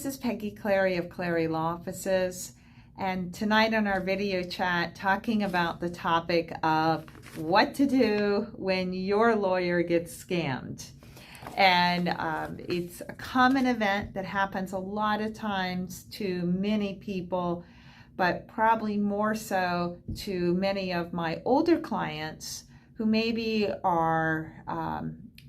this is Peggy Clary of Clary Law Offices, and tonight on our video chat talking about the topic of what to do when your lawyer gets scammed. And it's a common event that happens a lot of times to many people, but probably more so to many of my older clients who maybe are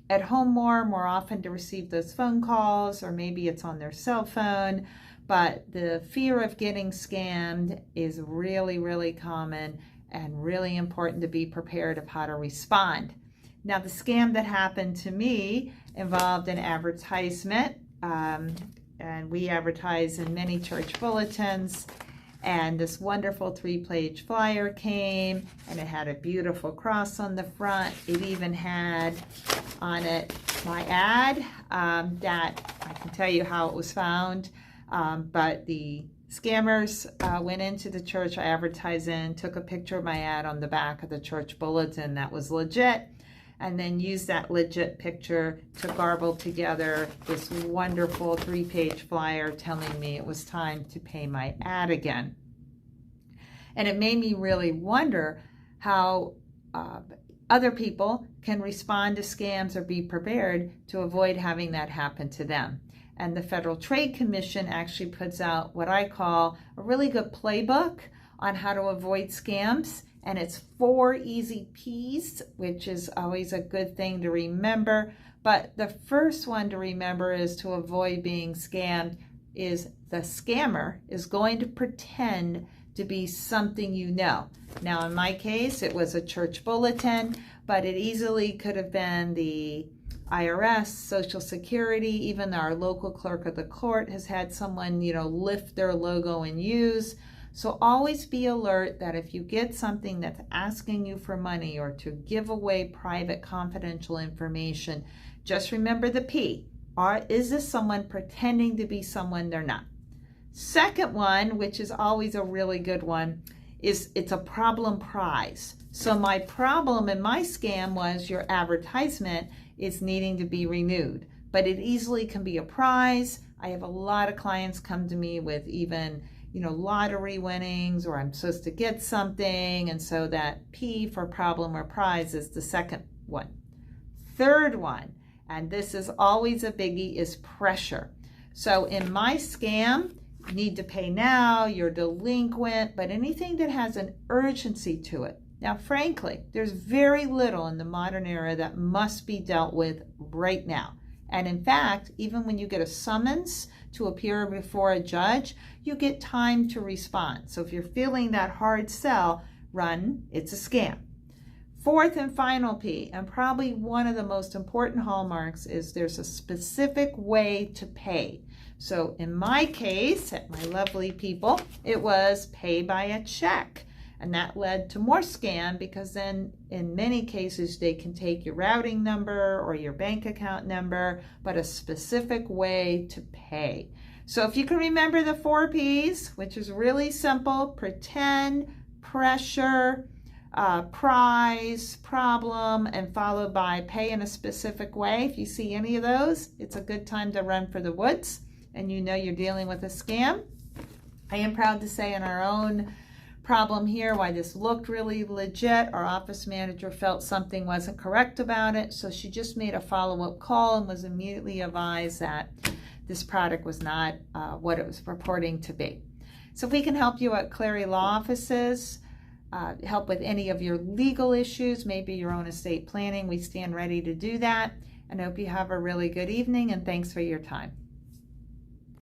at home more often to receive those phone calls, or maybe it's on their cell phone. But the fear of getting scammed is really, really common and really important to be prepared of how to respond. Now, the scam that happened to me involved an advertisement, and we advertise in many church bulletins. And this wonderful 3-page flyer came, and it had a beautiful cross on the front. It even had on it my ad that I can tell you how it was found. But the scammers went into the church I advertise in, took a picture of my ad on the back of the church bulletin that was legit, and then used that legit picture to garble together this wonderful 3-page flyer telling me it was time to pay my ad again. And it made me really wonder how other people can respond to scams or be prepared to avoid having that happen to them. And the Federal Trade Commission actually puts out what I call a really good playbook on how to avoid scams. And it's 4 easy P's, which is always a good thing to remember. But the first one to remember is to avoid being scammed is the scammer is going to pretend to be something you know. Now, in my case, it was a church bulletin, but it easily could have been the IRS, Social Security, even our local clerk of the court has had someone, lift their logo and use. So always be alert that if you get something that's asking you for money or to give away private confidential information, just remember the P. Is this someone pretending to be someone they're not? Second one, which is always a really good one, is it's a problem prize. So my problem in my scam was your advertisement is needing to be renewed, but it easily can be a prize. I have a lot of clients come to me with even lottery winnings, or I'm supposed to get something. And so that P for problem or prize is the second one. Third one, and this is always a biggie, is pressure. So in my scam, you need to pay now, you're delinquent, but anything that has an urgency to it. Now, frankly, there's very little in the modern era that must be dealt with right now. And in fact, even when you get a summons to appear before a judge, you get time to respond. So if you're feeling that hard sell, run, it's a scam. Fourth and final P, and probably one of the most important hallmarks, is there's a specific way to pay. So in my case, at my lovely people, it was pay by a check. And that led to more scam, because then in many cases they can take your routing number or your bank account number, but a specific way to pay. So if you can remember the 4 P's, which is really simple: pretend, pressure, prize, problem, and followed by pay in a specific way. If you see any of those, it's a good time to run for the woods and you're dealing with a scam. I am proud to say in our own problem here, why this looked really legit, our office manager felt something wasn't correct about it, so she just made a follow-up call and was immediately advised that this product was not what it was purporting to be. So if we can help you at Clary Law Offices, help with any of your legal issues, maybe your own estate planning, we stand ready to do that. And I hope you have a really good evening, and thanks for your time.